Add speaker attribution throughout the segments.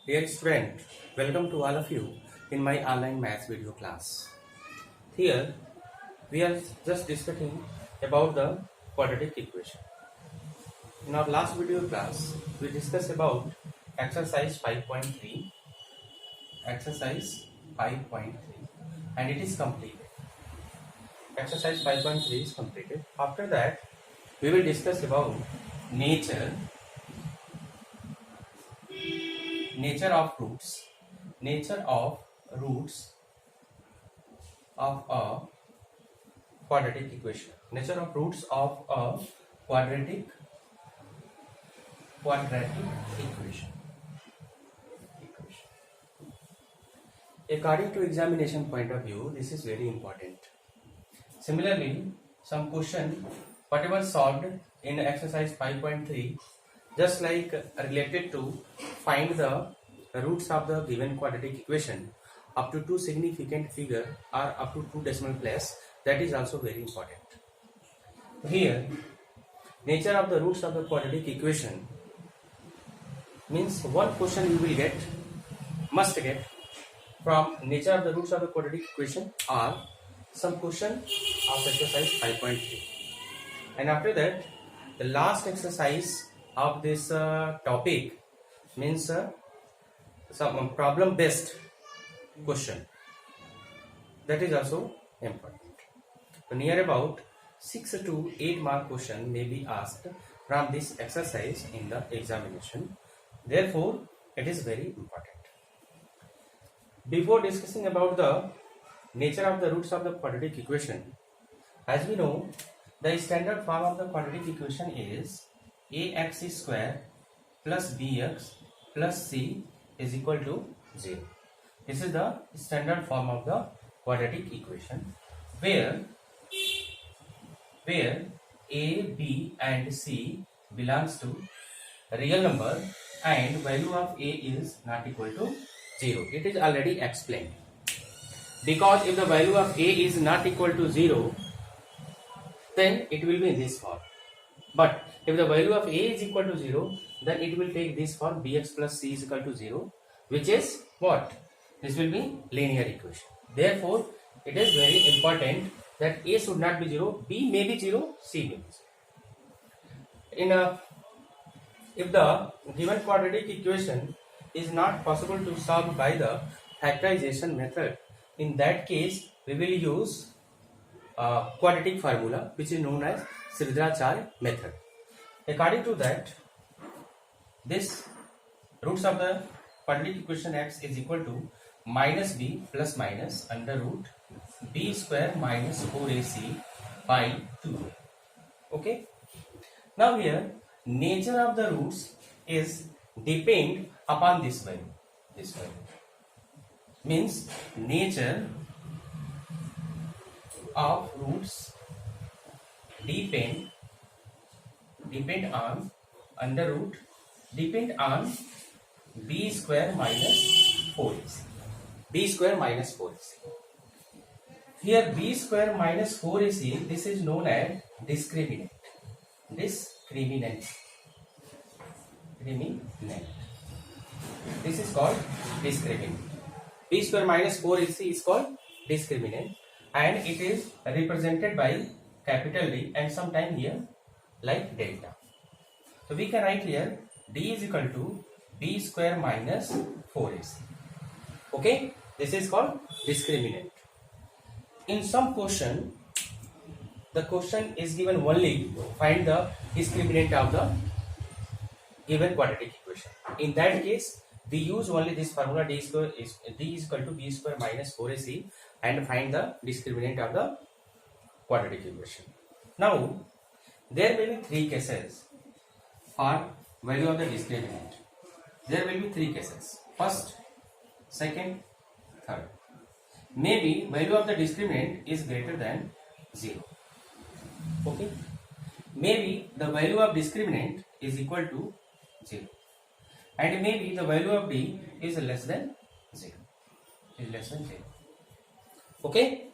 Speaker 1: Dear student, welcome to all of you in my online maths video class. Here we are just discussing about the quadratic equation. In our last video class, we discussed about exercise 5.3, exercise 5.3, and it is completed. Exercise 5.3 is completed. After that, we will discuss about nature of roots of a quadratic equation. Nature of roots of a quadratic equation. According to examination point of view, this is very important. Similarly, some question whatever solved in exercise 5.3, just like related to find the roots of the given quadratic equation up to two significant figure or up to two decimal place, that is also very important. Here, nature of the roots of the quadratic equation means one question you will must get from nature of the roots of the quadratic equation or some question of exercise 5.3. And after that, the last exercise of this topic means some problem based question, that is also important. So near about 6 to 8 mark question may be asked from this exercise in the examination. Therefore, it is very important. Before discussing about the nature of the roots of the quadratic equation, as we know, the standard form of the quadratic equation is ax square plus bx plus c is equal to 0. This is the standard form of the quadratic equation where a, b and c belongs to real number and value of a is not equal to 0. It is already explained. Because if the value of a is not equal to 0, then it will be in this form. But if the value of a is equal to 0, then it will take this form bx plus c is equal to 0, which is what? This will be linear equation. Therefore, it is very important that a should not be 0, b may be 0, c may be 0. If the given quadratic equation is not possible to solve by the factorization method, in that case we will use quadratic formula which is known as Sridharacharya method. According to that, this roots of the quadratic equation x is equal to minus b plus minus under root b square minus 4ac by 2. Okay. Now here, nature of the roots is depend upon this value. This value means nature of roots depend on under root depend on b square minus 4ac. b square minus 4ac. Here b square minus 4ac, this is known as discriminant. Discriminant. This is called discriminant. B square minus 4ac is called discriminant, and it is represented by capital D and sometime here like delta. So we can write here D is equal to B square minus 4ac. Okay, this is called discriminant. In some question, the question is given only find the discriminant of the given quadratic equation. In that case, we use only this formula D is equal to B square minus 4ac and find the discriminant of the quadratic equation. Now, there may be three cases for value of the discriminant. There will be three cases. First, second, third. Maybe value of the discriminant is greater than 0. Okay. Maybe the value of discriminant is equal to 0. And maybe the value of D is less than 0. Okay.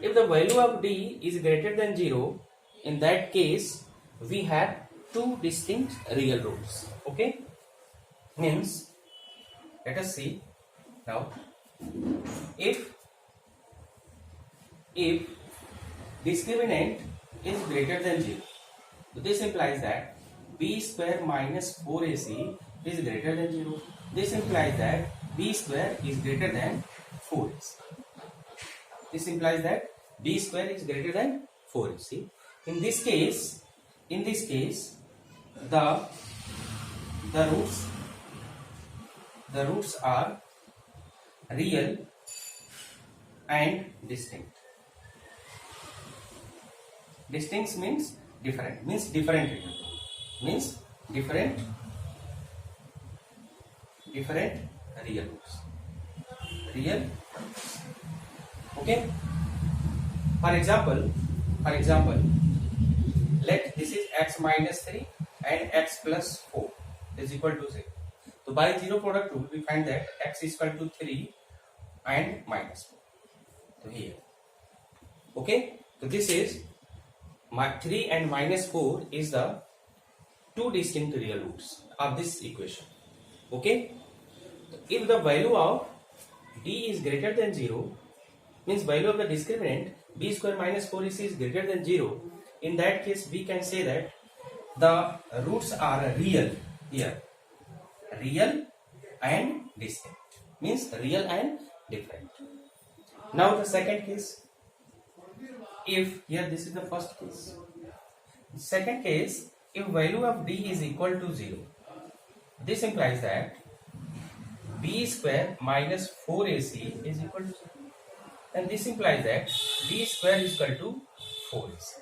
Speaker 1: If the value of D is greater than 0, in that case we have two distinct real roots. Okay. Means Let us see now. If discriminant is greater than 0, so this implies that b square minus 4ac is greater than 0. This implies that b square is greater than 4ac. This implies that b square is greater than 4ac. In this case, the roots are real and distinct. Distinct means different. Means different real roots. Real. Okay. For example, let this is x minus 3 and x plus 4 is equal to 0. So by zero product rule, we find that x is equal to 3 and minus 4. So here. Okay. So this is 3 and minus 4 is the two distinct real roots of this equation. Okay. If the value of d is greater than 0, means value of the discriminant b square minus 4ac is greater than 0, in that case we can say that the roots are real here. Real and distinct means real and different. Now the second case, if here this is the first case. Second case, if value of d is equal to 0, this implies that b square minus 4ac is equal to 0, and this implies that b square is equal to 4ac.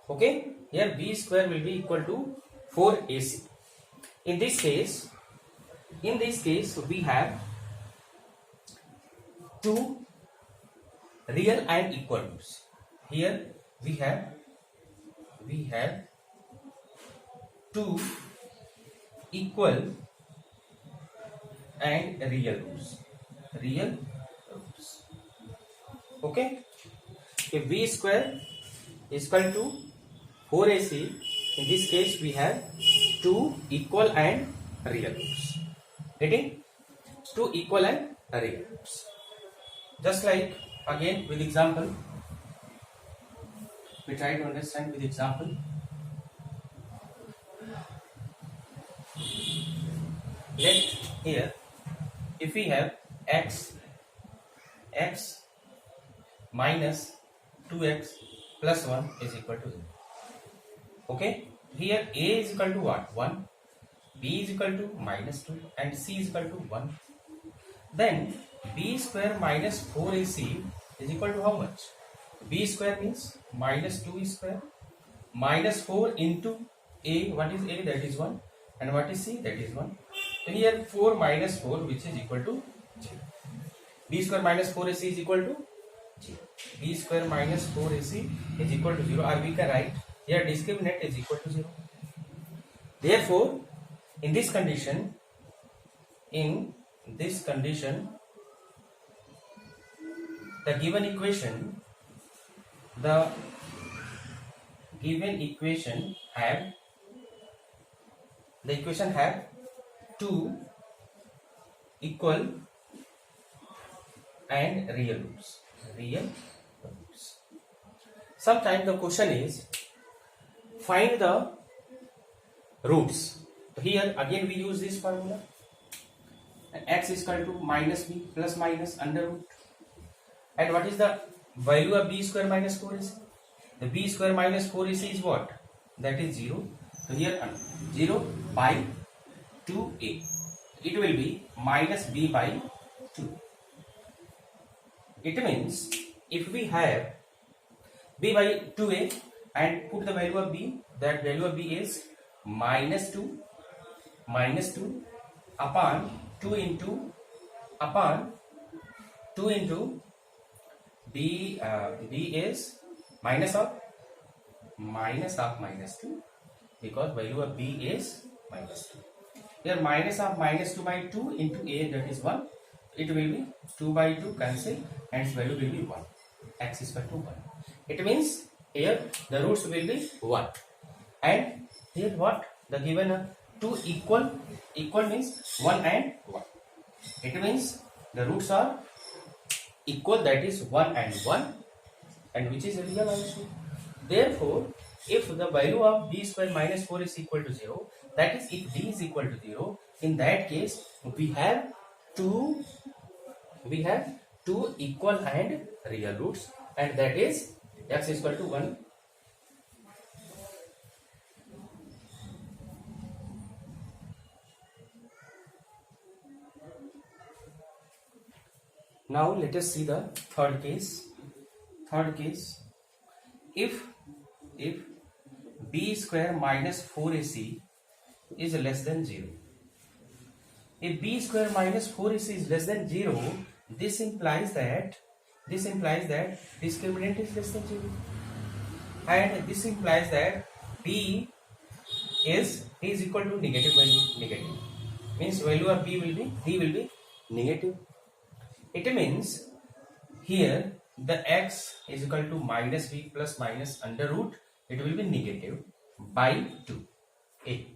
Speaker 1: Okay, here b square will be equal to 4ac. In this case we have two real and equal roots. Here we have two equal and real roots. Okay, if b square is equal to 4ac, in this case we have two equal and real roots. Getting? Two equal and real roots. Just like again with example, we try to understand with example. Let here, if we have x minus 2x plus 1 is equal to 0. Okay, here a is equal to what? 1, b is equal to minus 2 and c is equal to 1. Then b square minus 4ac is equal to how much? B square means minus 2 square minus 4 into a. What is a? That is 1. And what is c? That is 1. So here 4 minus 4, which is equal to 0. B square minus 4ac is equal to 0. B square minus 4ac is equal to 0, or we can write here discriminant is equal to 0. Therefore, in this condition, the given equation have two equal and real roots. Sometimes the question is find the roots. Here again we use this formula, and x is equal to minus b plus minus under root. And what is the value of b square minus 4ac? The b square minus 4ac is what? That is 0. So here 0 by 2a. It will be minus b by 2. It means if we have b by 2a and put the value of b, that value of b is minus 2 upon 2 into b is minus of minus 2, because value of b is minus 2. Here minus of minus 2 by 2 into a, that is 1. It will be 2 by 2 cancel, and its value will be 1. X is equal to 1. It means here the roots will be 1. And here what? The given two equal means 1 and 1. It means the roots are equal, that is 1 and 1, and which is real also. Therefore, if the value of d square minus 4 is equal to 0, that is if d is equal to 0, in that case we have two equal and real roots, and that is x is equal to 1. Now let us see the third case. If b square minus 4ac is less than 0. If b square minus 4ac is less than 0, this implies that discriminant is less than 0, and this implies that b is equal to negative value. Negative means value of b will be negative. It means here the x is equal to minus b plus minus under root, it will be negative by 2a,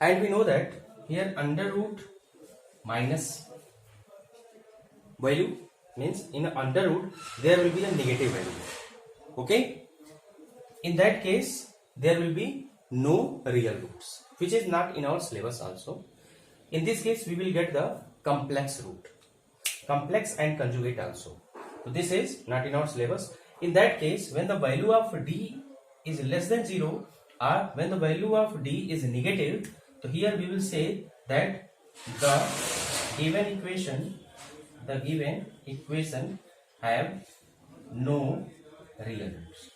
Speaker 1: and we know that here under root minus value means in under root there will be a negative value. Okay, in that case there will be no real roots, which is not in our syllabus also. In this case we will get the complex root, complex and conjugate also. So this is not in our syllabus. In that case, when the value of d is less than 0 or when the value of d is negative, so here we will say that the given equation have no real roots.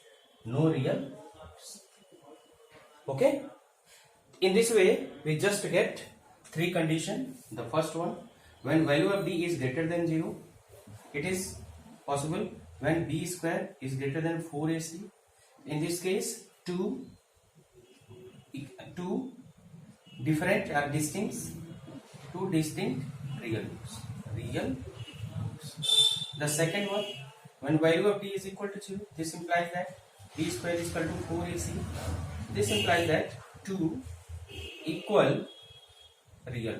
Speaker 1: Okay, in this way we just get three conditions. The first one, when value of d is greater than 0, it is possible when b square is greater than 4ac. In this case, two different or distinct real roots. The second one, when value of d is equal to 0, this implies that b square is equal to 4ac. This implies that two equal real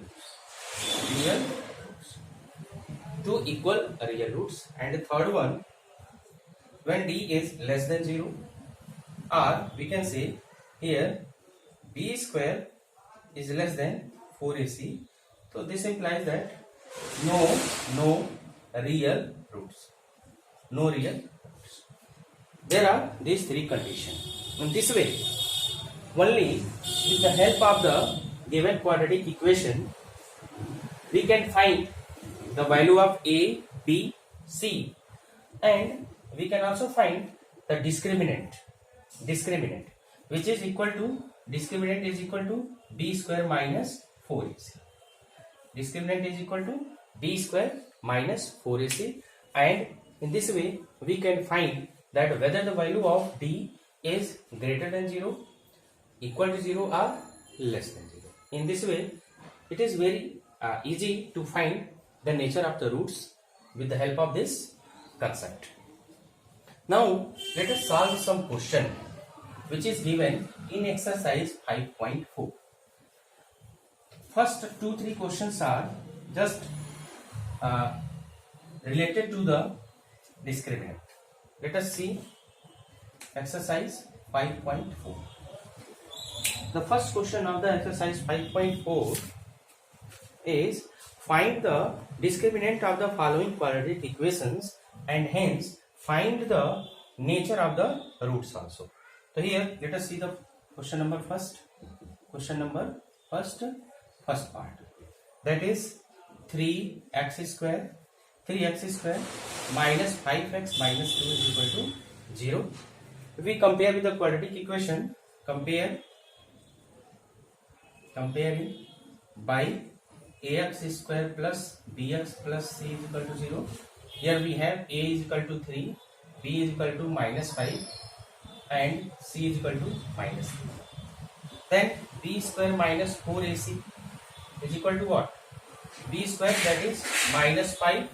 Speaker 1: roots. And the third one, when d is less than 0, or we can say here b square is less than 4ac. So this implies that no real roots. There are these three conditions. In this way, only with the help of the given quadratic equation, we can find the value of a, b, c, and we can also find the discriminant, which is equal to b square minus 4ac. Discriminant is equal to b square minus 4ac, and in this way we can find that whether the value of d is greater than 0, equal to 0, or less than 0. In this way it is very easy to find the nature of the roots with the help of this concept. Now let us solve some question which is given in exercise 5.4. First 2-3 questions are just related to the discriminant. Let us see exercise 5.4. The first question of the exercise 5.4 is find the discriminant of the following quadratic equations and hence find the nature of the roots also. So here let us see the question number first. First part, that is 3x square minus 5x minus 2 is equal to 0. If we compare with the quadratic equation, comparing by ax square plus bx plus c is equal to 0. Here we have a is equal to 3, b is equal to minus 5, and c is equal to minus 3. Then b square minus 4ac is equal to what? B square, that is minus 5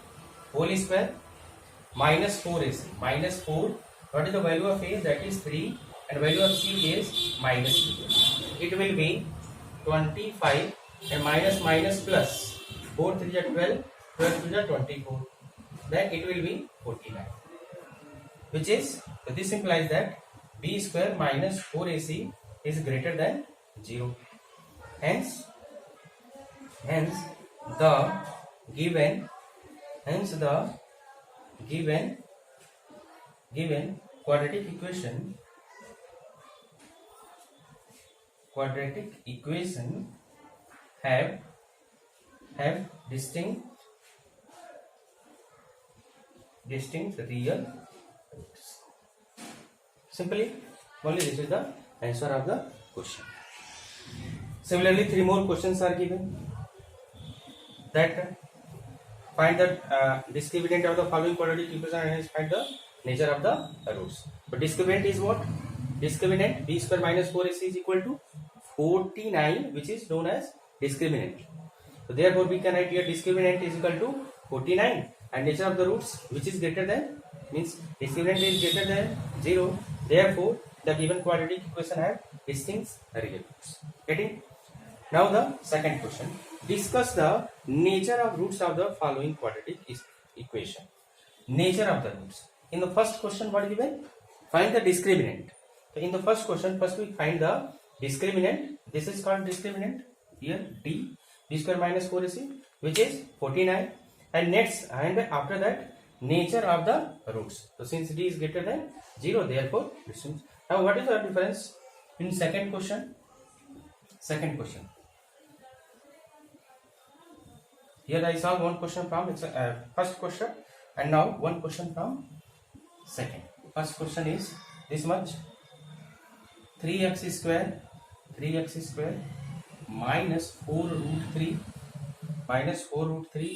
Speaker 1: whole square minus 4ac. Minus 4, what is the value of a? That is 3, and value of c is minus 3. It will be 25 and minus plus 4 3 are 12, 12 2 are 24. Then it will be 49. Which is, so this implies that b square minus 4ac is greater than 0. Hence the given quadratic equation have distinct real roots. Simply, only this is the answer of the question. Similarly, 3 more questions are given. That find the discriminant of the following quadratic equation and hence find the nature of the roots. But discriminant is what? Discriminant b square minus 4ac is equal to 49, which is known as discriminant. So therefore we can write here discriminant is equal to 49 and nature of the roots which is greater than, means discriminant is greater than 0. Therefore the given quadratic equation have distinct real roots. Getting? Now the second question. Discuss the nature of roots of the following quadratic equation. Nature of the roots. In the first question, what is given? Find the discriminant. So in the first question, first we find the discriminant. This is called discriminant. Here d square minus 4ac, which is 49. And next, and after that, nature of the roots. So since d is greater than 0, therefore distance. Now what is the difference in second question? Second question. Here I solve one question from first question and now one question from second. First question is this much: 3x square minus 4 root 3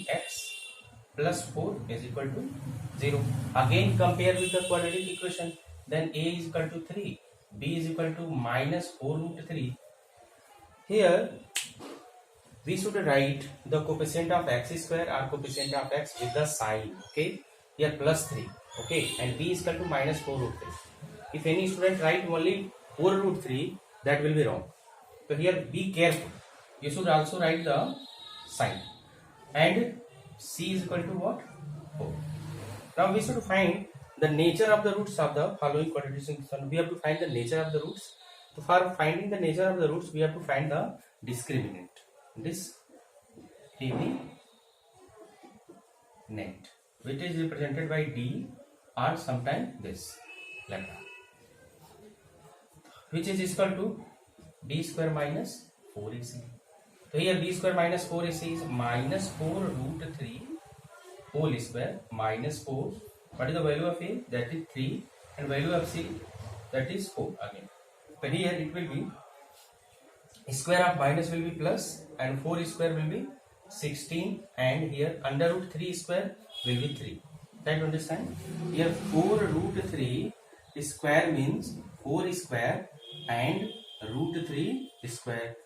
Speaker 1: x plus 4 is equal to 0. Again compare with the quadratic equation. Then a is equal to 3, b is equal to minus 4 root 3. Here we should write the coefficient of x square or coefficient of x with the sign. Okay, here plus 3. Okay, and b is equal to minus 4 root 3. If any student write only 4 root 3, that will be wrong. So here be careful. You should also write the sign. And c is equal to what? 4. Now we should find the nature of the roots of the following quadratic equation. We have to find the nature of the roots. So for finding the nature of the roots, we have to find the discriminant. Discriminant, which is represented by d or sometimes this lambda, which is equal to b square minus 4ac. So here b square minus 4ac is minus 4 root 3 whole square minus 4. What is the value of a? That is 3, and value of c, that is 4 again. But here it will be square of minus will be plus and 4 square will be 16, and here under root 3 square will be 3. Try to understand. Here 4 root 3 square means 4 square and root 3 square.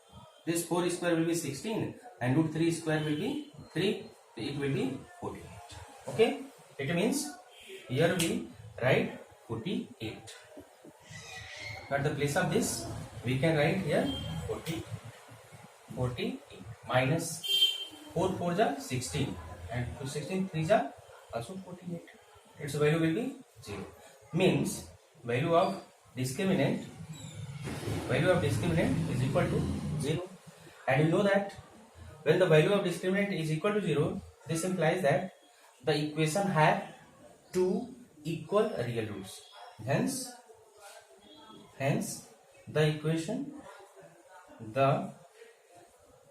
Speaker 1: This 4 square will be 16 and root 3 square will be 3. It will be 48. Okay. It means here we write 48. At the place of this, we can write here 48 minus 4 4 ja 16 and 16 3 ja also 48. Its value will be 0. Means value of discriminant is equal to 0. And you know that when the value of discriminant is equal to 0, this implies that the equation have two equal real roots. Hence the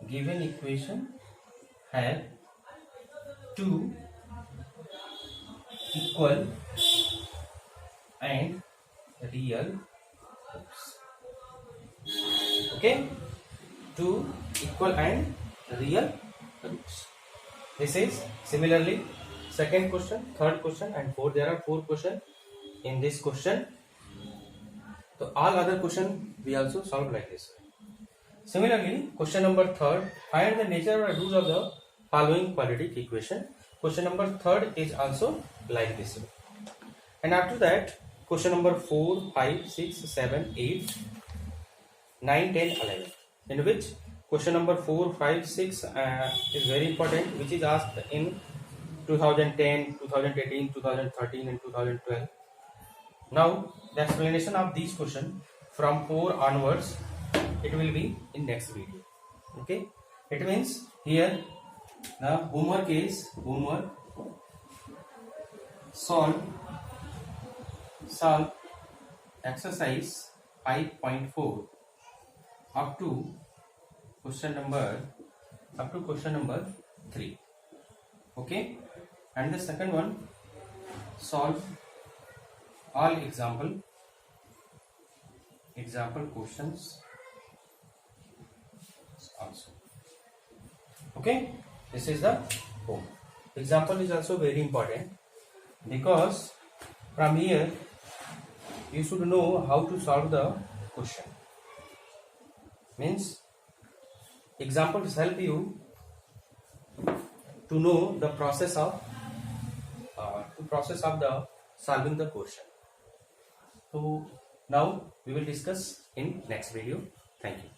Speaker 1: given equation have two equal and real roots. Okay, two equal and real roots. This is similarly second question, third question and fourth. There are 4 questions in this question. So all other question we also solve like this. Similarly, question number 3, find the nature or roots of the following quadratic equation. Question number 3 is also like this. And after that, question number 4, 5, 6, 7, 8, 9, 10, 11. In which question number 4, 5, 6 is very important, which is asked in 2010, 2018, 2013 and 2012. Now the explanation of these questions from 4 onwards, it will be in next video. Okay, it means here the homework is solve exercise 5.4 up to question number 3. Okay, and the second one, solve all example questions also. Okay, this is the home. Example is also very important, because from here you should know how to solve the question. Means examples help you to know the process of the solving the question. So now we will discuss in next video. Thank you.